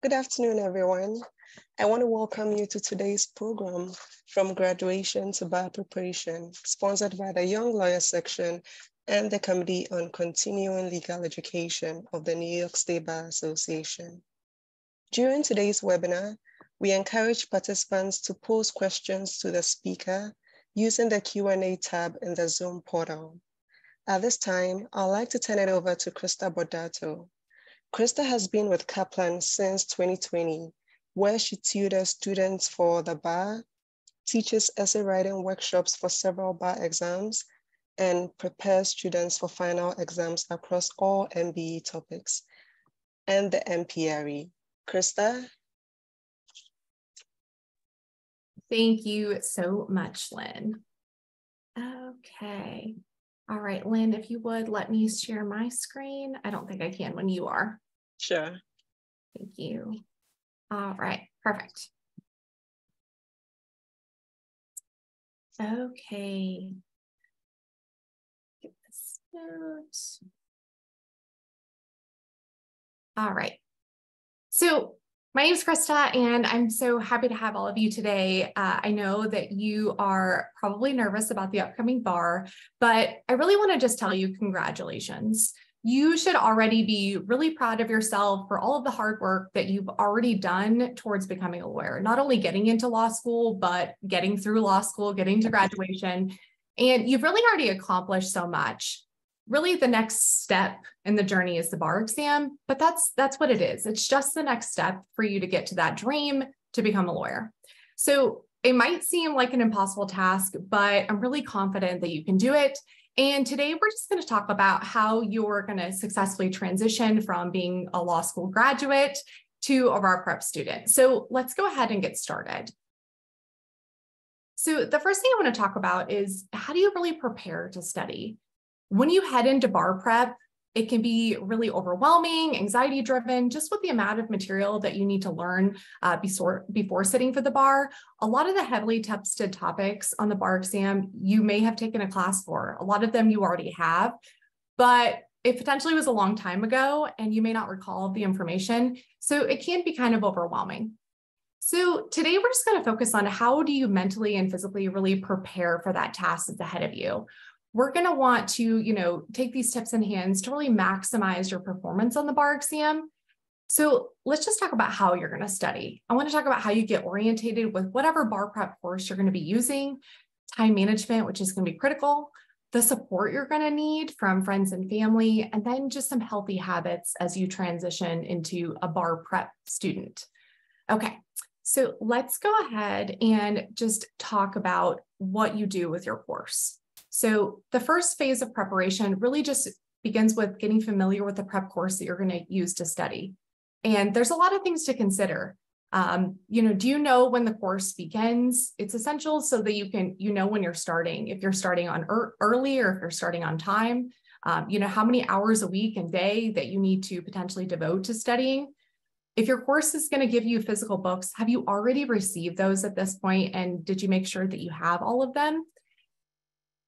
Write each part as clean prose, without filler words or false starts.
Good afternoon, everyone. I want to welcome you to today's program, From Graduation to Bar Preparation, sponsored by the Young Lawyer Section and the Committee on Continuing Legal Education of the New York State Bar Association. During today's webinar, we encourage participants to pose questions to the speaker using the Q&A tab in the Zoom portal. At this time, I'd like to turn it over to Krista Bodato. Krista has been with Kaplan since 2020, where she tutors students for the bar, teaches essay writing workshops for several bar exams, and prepares students for final exams across all MBE topics and the MPRE. Krista? Thank you so much, Lynn. Okay. All right, Lynn, if you would let me share my screen. I don't think I can when you are. Sure. Thank you. All right, perfect. Okay. Get this note. All right. So my name is Krista, and I'm so happy to have all of you today. I know that you are probably nervous about the upcoming bar, but I really want to just tell you congratulations. You should already be really proud of yourself for all of the hard work that you've already done towards becoming a lawyer, not only getting into law school, but getting through law school, getting to graduation. And you've really already accomplished so much. Really, the next step in the journey is the bar exam, but that's what it is. It's just the next step for you to get to that dream to become a lawyer. So it might seem like an impossible task, but I'm really confident that you can do it. And today we're just going to talk about how you're going to successfully transition from being a law school graduate to a bar prep student. So let's go ahead and get started. So the first thing I want to talk about is, how do you really prepare to study? When you head into bar prep, it can be really overwhelming, anxiety-driven, just with the amount of material that you need to learn before sitting for the bar. A lot of the heavily tested topics on the bar exam, you may have taken a class for. A lot of them you already have, but it potentially was a long time ago and you may not recall the information. So it can be kind of overwhelming. So today we're just going to focus on how do you mentally and physically really prepare for that task that's ahead of you. We're going to want to, take these tips in hands to really maximize your performance on the bar exam. So let's just talk about how you're going to study. I want to talk about how you get orientated with whatever bar prep course you're going to be using, time management, which is going to be critical, the support you're going to need from friends and family, and then just some healthy habits as you transition into a bar prep student. Okay, so let's go ahead and just talk about what you do with your course. So the first phase of preparation really just begins with getting familiar with the prep course that you're going to use to study. And there's a lot of things to consider. Do you know when the course begins? It's essential so that you know when you're starting, if you're starting on early or if you're starting on time, how many hours a week and day that you need to potentially devote to studying. If your course is going to give you physical books, have you already received those at this point? And did you make sure that you have all of them?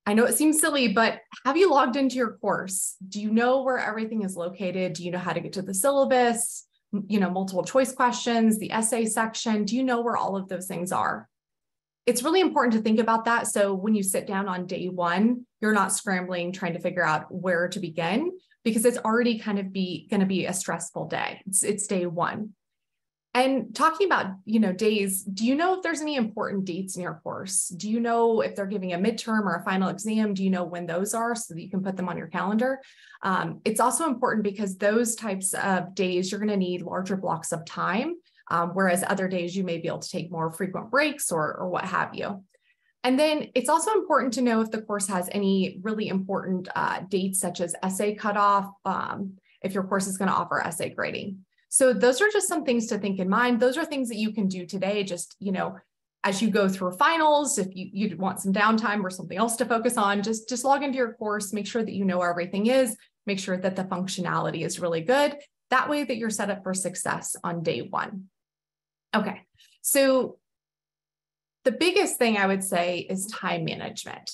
I know it seems silly, but have you logged into your course? Do you know where everything is located? Do you know how to get to the syllabus, multiple choice questions, the essay section? Do you know where all of those things are? It's really important to think about that. So when you sit down on day one, you're not scrambling, trying to figure out where to begin, because it's already kind of going to be a stressful day. It's day one. And talking about, days, do you know if there's any important dates in your course? Do you know if they're giving a midterm or a final exam? Do you know when those are so that you can put them on your calendar? It's also important because those types of days, you're going to need larger blocks of time, whereas other days you may be able to take more frequent breaks or what have you. And then it's also important to know if the course has any really important dates, such as essay cutoff, if your course is going to offer essay grading. So those are just some things to think in mind. Those are things that you can do today, just, as you go through finals. If you want some downtime or something else to focus on, just log into your course, make sure that you know where everything is, make sure that the functionality is really good. That way that you're set up for success on day one. Okay, so the biggest thing I would say is time management.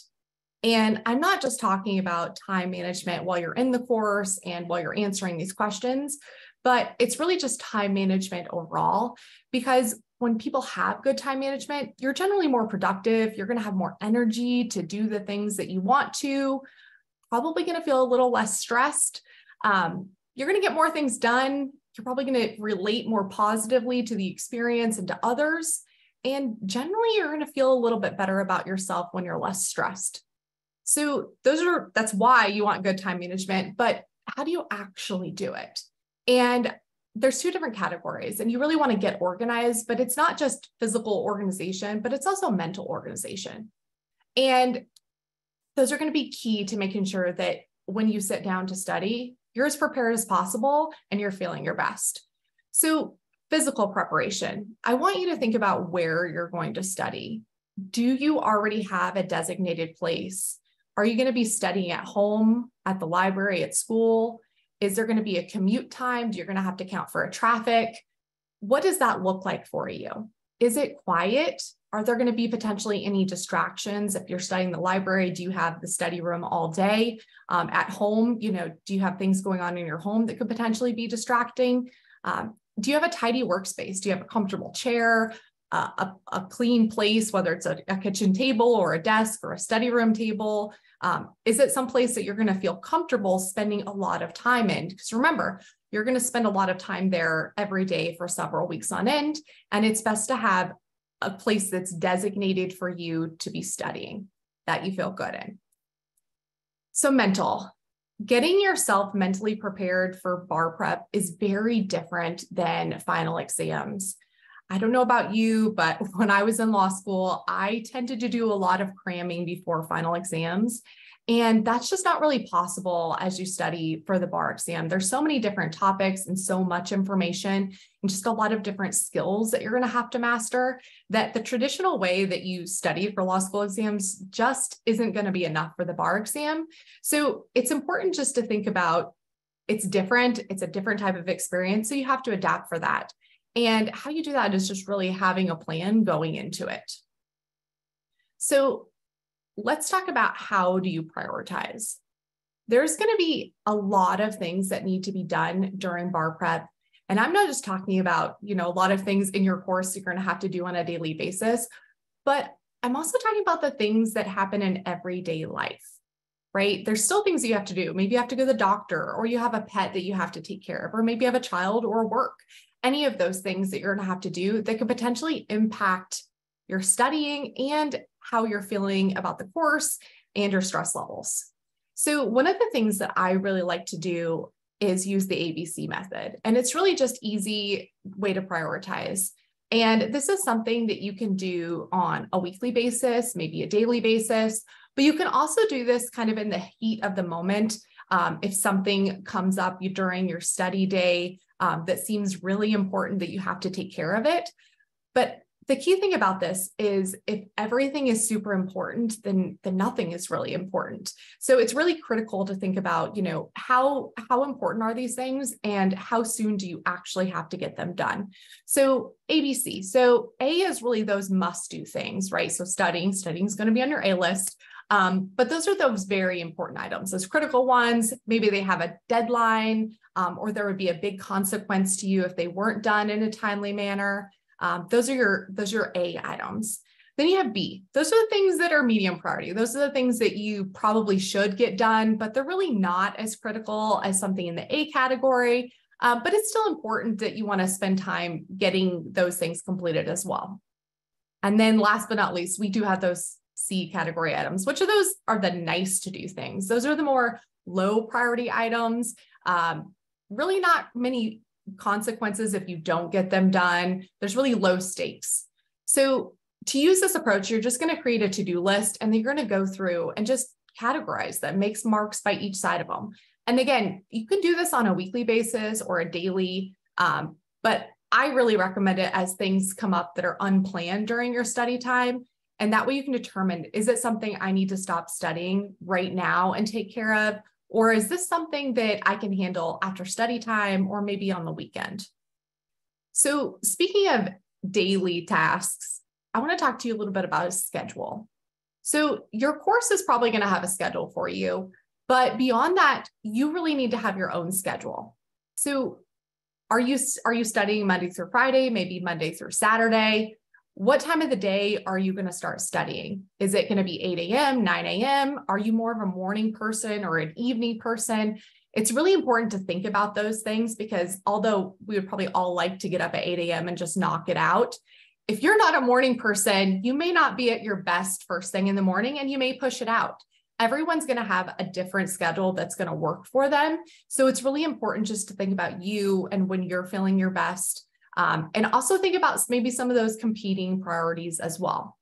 And I'm not just talking about time management while you're in the course and while you're answering these questions, but it's really just time management overall, because when people have good time management, you're generally more productive. You're going to have more energy to do the things that you want to, probably going to feel a little less stressed. You're going to get more things done. You're probably going to relate more positively to the experience and to others. And generally, you're going to feel a little bit better about yourself when you're less stressed. So that's why you want good time management, but how do you actually do it? And there's two different categories, and you really want to get organized, but it's not just physical organization, but it's also mental organization. And those are going to be key to making sure that when you sit down to study, you're as prepared as possible and you're feeling your best. So physical preparation, I want you to think about where you're going to study. Do you already have a designated place? Are you going to be studying at home, at the library, at school? Is there going to be a commute time? You're going to have to account for traffic. What does that look like for you? Is it quiet? Are there going to be potentially any distractions? If you're studying the library, do you have the study room all day? At home, do you have things going on in your home that could potentially be distracting? Do you have a tidy workspace? Do you have a comfortable chair, a clean place, whether it's a kitchen table or a desk or a study room table? Is it someplace that you're going to feel comfortable spending a lot of time in? Because remember, you're going to spend a lot of time there every day for several weeks on end, and it's best to have a place that's designated for you to be studying that you feel good in. So getting yourself mentally prepared for bar prep is very different than final exams. I don't know about you, but when I was in law school, I tended to do a lot of cramming before final exams. And that's just not really possible as you study for the bar exam. There's so many different topics and so much information and just a lot of different skills that you're going to have to master that the traditional way that you study for law school exams just isn't going to be enough for the bar exam. So it's important just to think about it's different. It's a different type of experience. So you have to adapt for that. And how you do that is just really having a plan going into it. So let's talk about how do you prioritize. There's going to be a lot of things that need to be done during bar prep. And I'm not just talking about, a lot of things in your course you're going to have to do on a daily basis, but I'm also talking about the things that happen in everyday life, right? There's still things you have to do. Maybe you have to go to the doctor, or you have a pet that you have to take care of, or maybe you have a child or work. Any of those things that you're going to have to do that could potentially impact your studying and how you're feeling about the course and your stress levels. So one of the things that I really like to do is use the ABC method. And it's really just easy way to prioritize. And this is something that you can do on a weekly basis, maybe a daily basis, but you can also do this kind of in the heat of the moment. If something comes up during your study day that seems really important that you have to take care of it. But the key thing about this is if everything is super important, then nothing is really important. So it's really critical to think about, how important are these things and how soon do you actually have to get them done? So ABC. So A is really those must-do things, right? So studying is going to be on your A list. But those are those very important items, those critical ones. Maybe they have a deadline, or there would be a big consequence to you if they weren't done in a timely manner. Those are your A items. Then you have B. Those are the things that are medium priority. Those are the things that you probably should get done, but they're really not as critical as something in the A category. But it's still important that you want to spend time getting those things completed as well. And then last but not least, we do have those C category items, which of those are the nice to do things. Those are the more low priority items. Really not many consequences if you don't get them done. There's really low stakes. So to use this approach, you're just going to create a to-do list and then you're going to go through and just categorize them, make marks by each side of them. And again, you can do this on a weekly basis or a daily, but I really recommend it as things come up that are unplanned during your study time. And that way you can determine, is it something I need to stop studying right now and take care of? Or is this something that I can handle after study time or maybe on the weekend? So speaking of daily tasks, I want to talk to you a little bit about a schedule. So your course is probably going to have a schedule for you, but beyond that, you really need to have your own schedule. So Are you studying Monday through Friday, maybe Monday through Saturday? What time of the day are you going to start studying? Is it going to be 8 a.m., 9 a.m.? Are you more of a morning person or an evening person? It's really important to think about those things, because although we would probably all like to get up at 8 a.m. and just knock it out, if you're not a morning person, you may not be at your best first thing in the morning, and you may push it out. Everyone's going to have a different schedule that's going to work for them. So it's really important just to think about you and when you're feeling your best. And also think about maybe some of those competing priorities as well.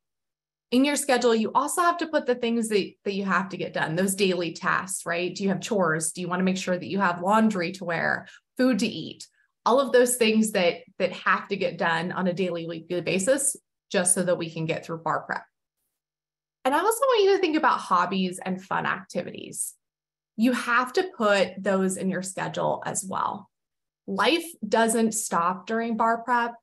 In your schedule, you also have to put the things that you have to get done, those daily tasks, right? Do you have chores? Do you want to make sure that you have laundry to wear, food to eat? All of those things that have to get done on a daily, weekly basis, just so that we can get through bar prep. And I also want you to think about hobbies and fun activities. You have to put those in your schedule as well. Life doesn't stop during bar prep,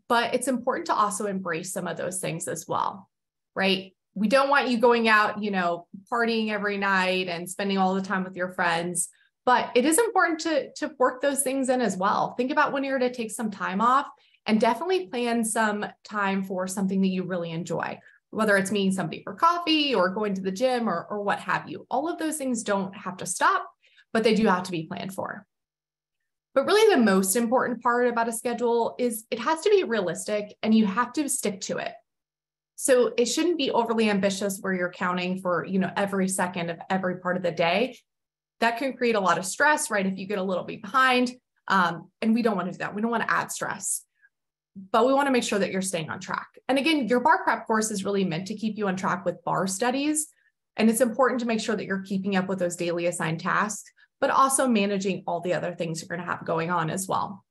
but it's important to also embrace some of those things as well, right? We don't want you going out, partying every night and spending all the time with your friends, but it is important to work those things in as well. Think about when you're to take some time off, and definitely plan some time for something that you really enjoy, whether it's meeting somebody for coffee or going to the gym or what have you. All of those things don't have to stop, but they do have to be planned for. But really the most important part about a schedule is it has to be realistic, and you have to stick to it. So it shouldn't be overly ambitious where you're counting for, every second of every part of the day. That can create a lot of stress, right? If you get a little bit behind, and we don't want to do that. We don't want to add stress, but we want to make sure that you're staying on track. And again, your bar prep course is really meant to keep you on track with bar studies. And it's important to make sure that you're keeping up with those daily assigned tasks, but also managing all the other things you're going to have going on as well.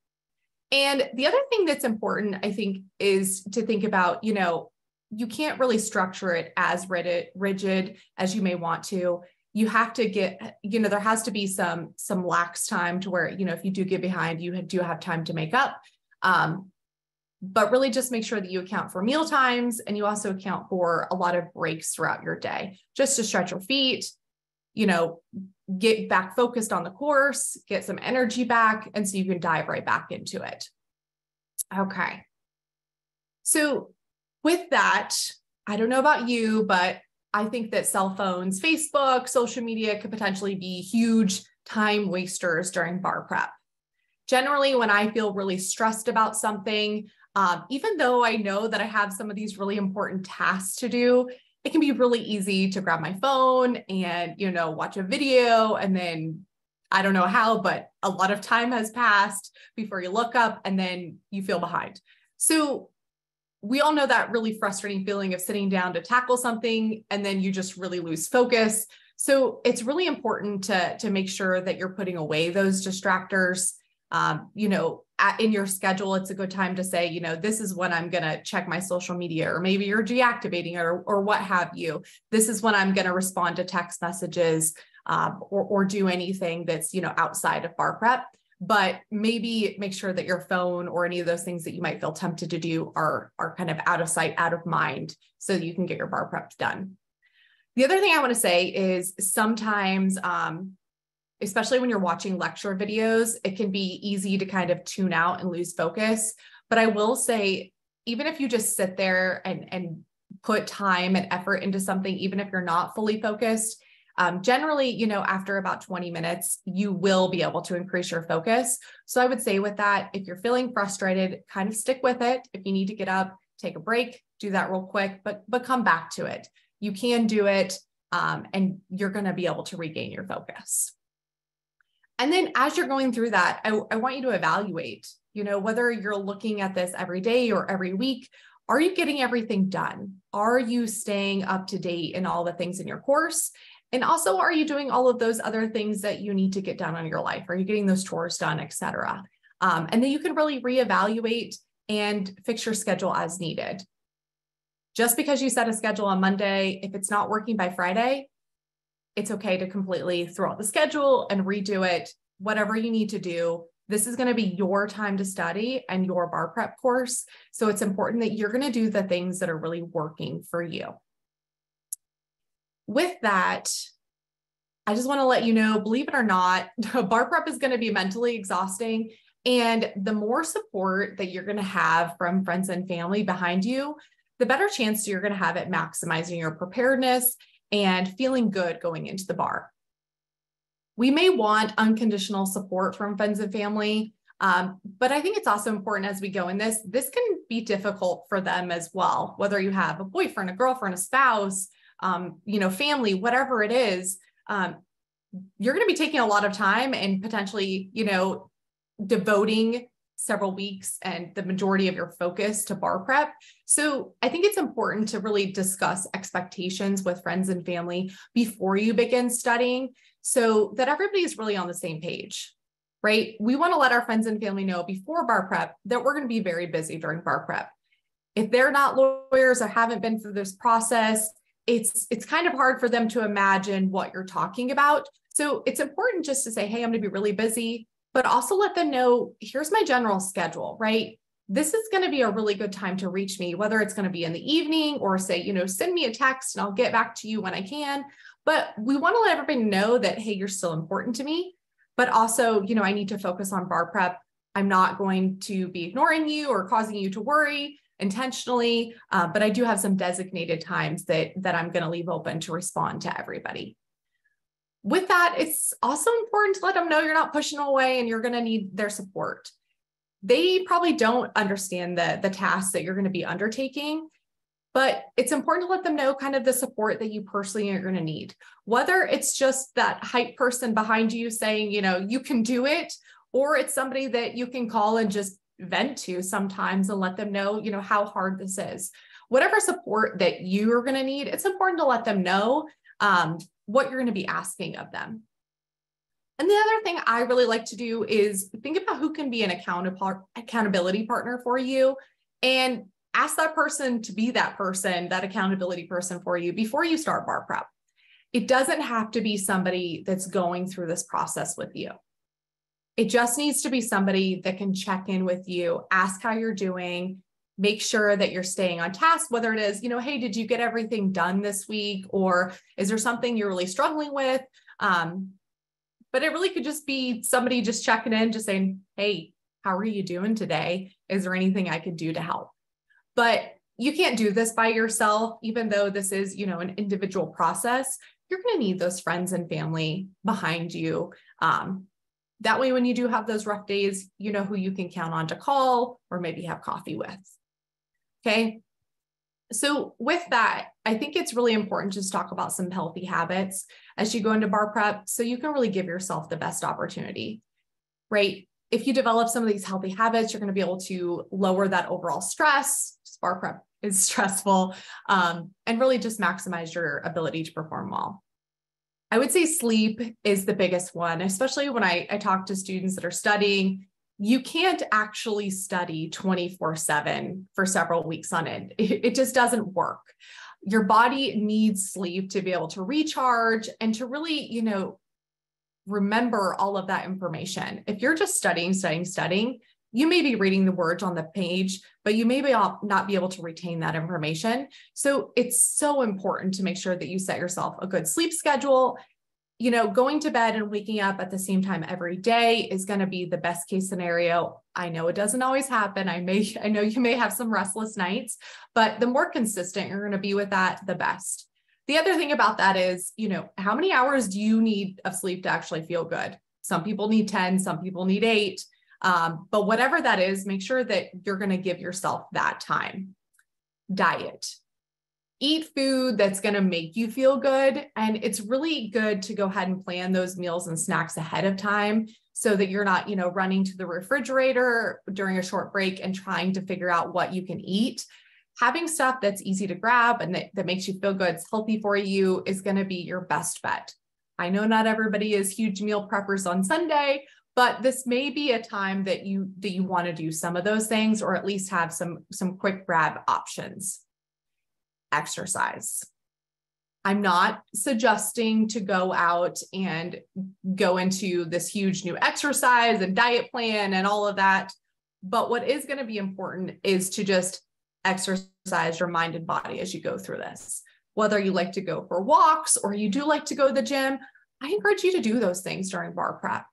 And the other thing that's important, I think, is to think about, you can't really structure it as rigid as you may want to. You have to get, there has to be some lax time to where, if you do get behind, you do have time to make up. But really just make sure that you account for meal times, and you also account for a lot of breaks throughout your day, just to stretch your feet, get back focused on the course, get some energy back, and so you can dive right back into it. Okay. So with that, I don't know about you, but I think that cell phones, Facebook, social media could potentially be huge time wasters during bar prep. Generally, when I feel really stressed about something, even though I know that I have some of these really important tasks to do, it can be really easy to grab my phone and, watch a video, and then I don't know how, but a lot of time has passed before you look up, and then you feel behind. So we all know that really frustrating feeling of sitting down to tackle something, and then you just really lose focus. So it's really important to make sure that you're putting away those distractors. In your schedule, it's a good time to say, this is when I'm going to check my social media, or maybe you're deactivating it, or what have you. This is when I'm going to respond to text messages, or do anything that's, outside of bar prep. But maybe make sure that your phone or any of those things that you might feel tempted to do are kind of out of sight, out of mind, so you can get your bar prep done. The other thing I want to say is sometimes, especially when you're watching lecture videos, it can be easy to kind of tune out and lose focus. But I will say, even if you just sit there and put time and effort into something, even if you're not fully focused, generally, after about 20 minutes, you will be able to increase your focus. So I would say with that, if you're feeling frustrated, kind of stick with it. If you need to get up, take a break, do that real quick, but come back to it. You can do it, and you're going to be able to regain your focus. And then as you're going through that, I want you to evaluate, whether you're looking at this every day or every week. Are you getting everything done? Are you staying up to date in all the things in your course? And also, are you doing all of those other things that you need to get done in your life? Are you getting those chores done, et cetera? And then you can really reevaluate and fix your schedule as needed. Just because you set a schedule on Monday, if it's not working by Friday, it's okay to completely throw out the schedule and redo it, whatever you need to do. This is going to be your time to study and your bar prep course. So it's important that you're going to do the things that are really working for you. With that, I just want to let you know, believe it or not, bar prep is going to be mentally exhausting. And the more support that you're going to have from friends and family behind you, the better chance you're going to have at maximizing your preparedness and feeling good going into the bar. We may want unconditional support from friends and family, but I think it's also important as we go in this can be difficult for them as well, whether you have a boyfriend, a girlfriend, a spouse, family, whatever it is. You're going to be taking a lot of time and potentially, devoting several weeks and the majority of your focus to bar prep. So I think it's important to really discuss expectations with friends and family before you begin studying so that everybody is really on the same page, right? We want to let our friends and family know before bar prep that we're going to be very busy during bar prep. If they're not lawyers or haven't been through this process, it's kind of hard for them to imagine what you're talking about. So it's important just to say, hey, I'm going to be really busy, but also let them know, here's my general schedule, right? This is going to be a really good time to reach me, whether it's going to be in the evening or say, send me a text and I'll get back to you when I can. But we want to let everybody know that, hey, you're still important to me, but also, I need to focus on bar prep. I'm not going to be ignoring you or causing you to worry intentionally, but I do have some designated times that I'm going to leave open to respond to everybody. With that, it's also important to let them know you're not pushing away and you're going to need their support. They probably don't understand the tasks that you're going to be undertaking, but it's important to let them know kind of the support that you personally are going to need. Whether it's just that hype person behind you saying, you can do it, or it's somebody that you can call and just vent to sometimes and let them know, how hard this is. Whatever support that you are going to need, it's important to let them know what you're going to be asking of them. And the other thing I really like to do is think about who can be an accountability partner for you and ask that person to be that person, that accountability person for you before you start bar prep. It doesn't have to be somebody that's going through this process with you. It just needs to be somebody that can check in with you, ask how you're doing, make sure that you're staying on task, whether it is, hey, did you get everything done this week? Or is there something you're really struggling with? But it really could just be somebody just checking in, just saying, hey, how are you doing today? Is there anything I could do to help? But you can't do this by yourself, even though this is, an individual process. You're going to need those friends and family behind you. That way, when you do have those rough days, you know who you can count on to call or maybe have coffee with. Okay. So with that, I think it's really important to just talk about some healthy habits as you go into bar prep so you can really give yourself the best opportunity, right? If you develop some of these healthy habits, you're going to be able to lower that overall stress. Bar prep is stressful, and really just maximize your ability to perform well. I would say sleep is the biggest one, especially when I talk to students that are studying. You can't actually study 24/7 for several weeks on end. It just doesn't work. Your body needs sleep to be able to recharge and to really, remember all of that information. If you're just studying, you may be reading the words on the page, but you may not be able to retain that information. So it's so important to make sure that you set yourself a good sleep schedule. Going to bed and waking up at the same time every day is going to be the best case scenario. I know it doesn't always happen. I know you may have some restless nights, but the more consistent you're going to be with that, the best. The other thing about that is, how many hours do you need of sleep to actually feel good? Some people need 10, some people need 8. But whatever that is, make sure that you're going to give yourself that time. Diet. Eat food that's going to make you feel good. And it's really good to go ahead and plan those meals and snacks ahead of time so that you're not, running to the refrigerator during a short break and trying to figure out what you can eat. Having stuff that's easy to grab and that makes you feel good, it's healthy for you, is going to be your best bet. I know not everybody is huge meal preppers on Sunday, but this may be a time that you want to do some of those things, or at least have some quick grab options. Exercise. I'm not suggesting to go out and go into this huge new exercise and diet plan and all of that. But what is going to be important is to just exercise your mind and body as you go through this. Whether you like to go for walks or you do like to go to the gym, I encourage you to do those things during bar prep.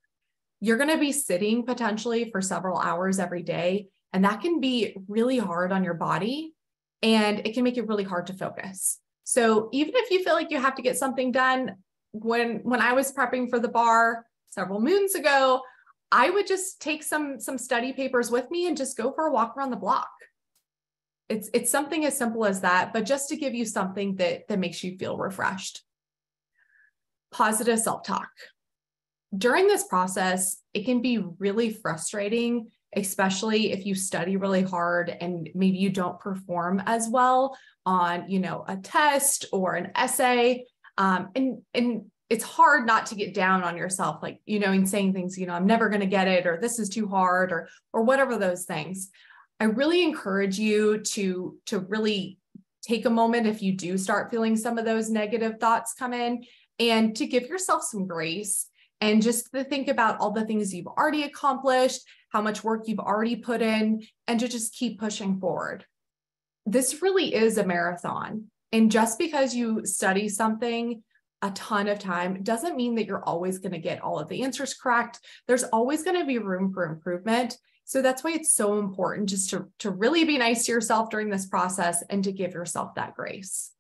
You're going to be sitting potentially for several hours every day, and that can be really hard on your body, and it can make it really hard to focus. So even if you feel like you have to get something done, when I was prepping for the bar several moons ago, I would just take some study papers with me and just go for a walk around the block. It's something as simple as that, but just to give you something that makes you feel refreshed. Positive self-talk. During this process, it can be really frustrating, especially if you study really hard and maybe you don't perform as well on, a test or an essay. And it's hard not to get down on yourself, like, and saying things, I'm never going to get it, or this is too hard, or whatever those things. I really encourage you to really take a moment if you do start feeling some of those negative thoughts come in, and to give yourself some grace, and just to think about all the things you've already accomplished, how much work you've already put in, and to just keep pushing forward. This really is a marathon. And just because you study something a ton of time doesn't mean that you're always going to get all of the answers correct. There's always going to be room for improvement. So that's why it's so important just to really be nice to yourself during this process and to give yourself that grace.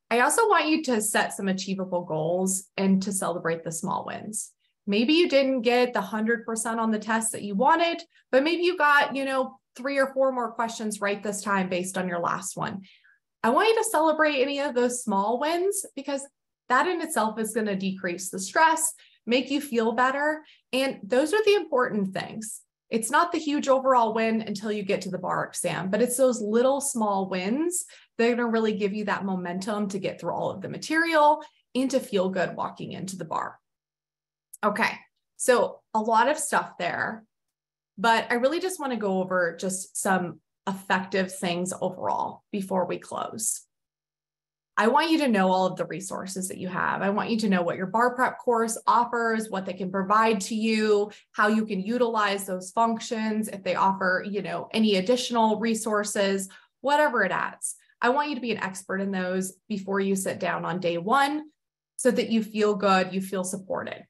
I also want you to set some achievable goals and to celebrate the small wins. Maybe you didn't get the 100% on the test that you wanted, but maybe you got, 3 or 4 more questions right this time based on your last one. I want you to celebrate any of those small wins, because that in itself is going to decrease the stress, make you feel better. And those are the important things. It's not the huge overall win until you get to the bar exam, but it's those little small wins that are going to really give you that momentum to get through all of the material and to feel good walking into the bar. Okay, so a lot of stuff there, but I really just want to go over just some effective things overall before we close. I want you to know all of the resources that you have. I want you to know what your bar prep course offers, what they can provide to you, how you can utilize those functions, if they offer, any additional resources, whatever it adds. I want you to be an expert in those before you sit down on day one so that you feel good, you feel supported.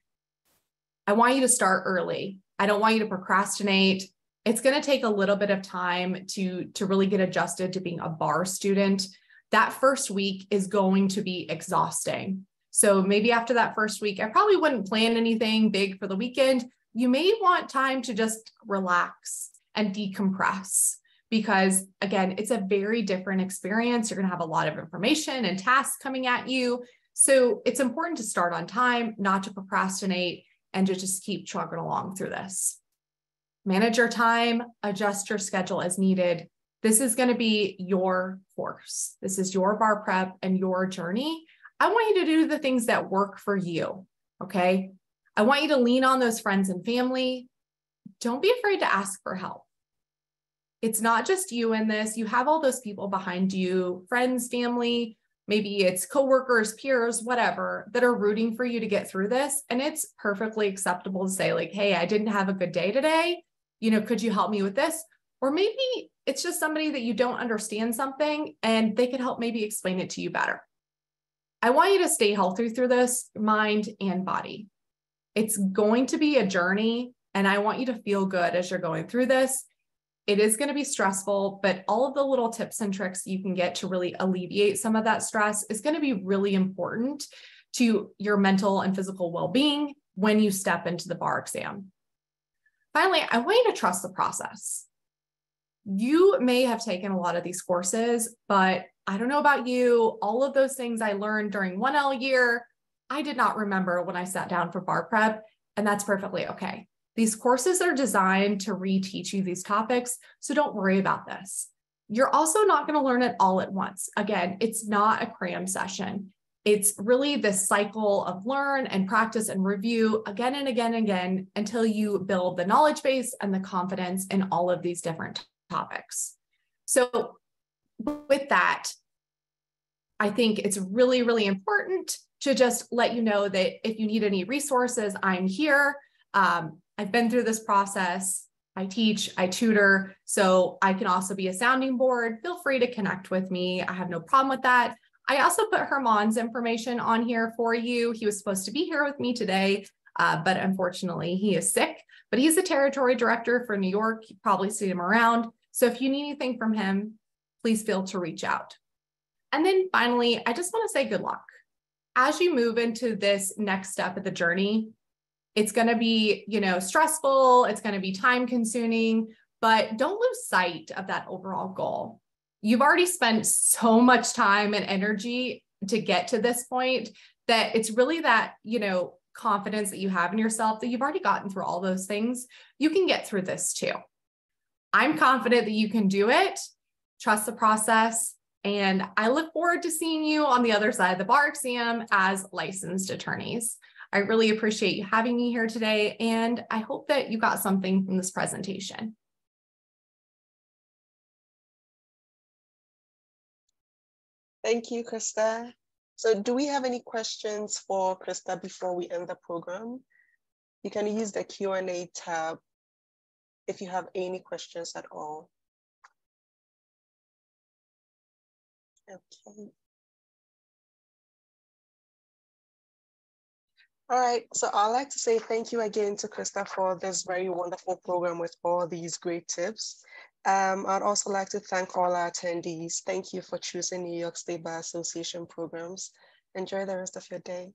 I want you to start early. I don't want you to procrastinate. It's going to take a little bit of time to really get adjusted to being a bar student. That first week is going to be exhausting. So maybe after that first week, I probably wouldn't plan anything big for the weekend. You may want time to just relax and decompress, because again, it's a very different experience. You're going to have a lot of information and tasks coming at you. So it's important to start on time, not to procrastinate, and to just keep chugging along through this. Manage your time, adjust your schedule as needed. This is going to be your course. This is your bar prep and your journey. I want you to do the things that work for you, okay? I want you to lean on those friends and family. Don't be afraid to ask for help. It's not just you in this. You have all those people behind you, friends, family, maybe it's coworkers, peers, whatever, that are rooting for you to get through this. And it's perfectly acceptable to say like, hey, I didn't have a good day today. Could you help me with this? Or maybe it's just somebody that you don't understand something and they could help maybe explain it to you better. I want you to stay healthy through this, mind and body. It's going to be a journey, and I want you to feel good as you're going through this. It is going to be stressful, but all of the little tips and tricks you can get to really alleviate some of that stress is going to be really important to your mental and physical well-being when you step into the bar exam. Finally, I want you to trust the process. You may have taken a lot of these courses, but I don't know about you, all of those things I learned during 1L year, I did not remember when I sat down for bar prep, and that's perfectly okay. These courses are designed to reteach you these topics, so don't worry about this. You're also not going to learn it all at once. Again, it's not a cram session. It's really this cycle of learn and practice and review again and again and again until you build the knowledge base and the confidence in all of these different topics. So with that, I think it's really, really important to just let you know that if you need any resources, I'm here. I've been through this process. I teach, I tutor, so I can also be a sounding board. Feel free to connect with me. I have no problem with that. I also put Herman's information on here for you. He was supposed to be here with me today, but unfortunately he is sick, but he's the territory director for New York. You've probably seen him around. So if you need anything from him, please feel to reach out. And then finally, I just want to say good luck. As you move into this next step of the journey, it's going to be, stressful. It's going to be time consuming, but don't lose sight of that overall goal. You've already spent so much time and energy to get to this point that it's really that, confidence that you have in yourself that you've already gotten through all those things. You can get through this too. I'm confident that you can do it. Trust the process. And I look forward to seeing you on the other side of the bar exam as licensed attorneys. I really appreciate you having me here today, and I hope that you got something from this presentation. Thank you, Krista. So do we have any questions for Krista before we end the program? You can use the Q&A tab if you have any questions at all. Okay. All right, so I'd like to say thank you again to Krista for this very wonderful program with all these great tips. I'd also like to thank all our attendees. Thank you for choosing New York State Bar Association programs. Enjoy the rest of your day.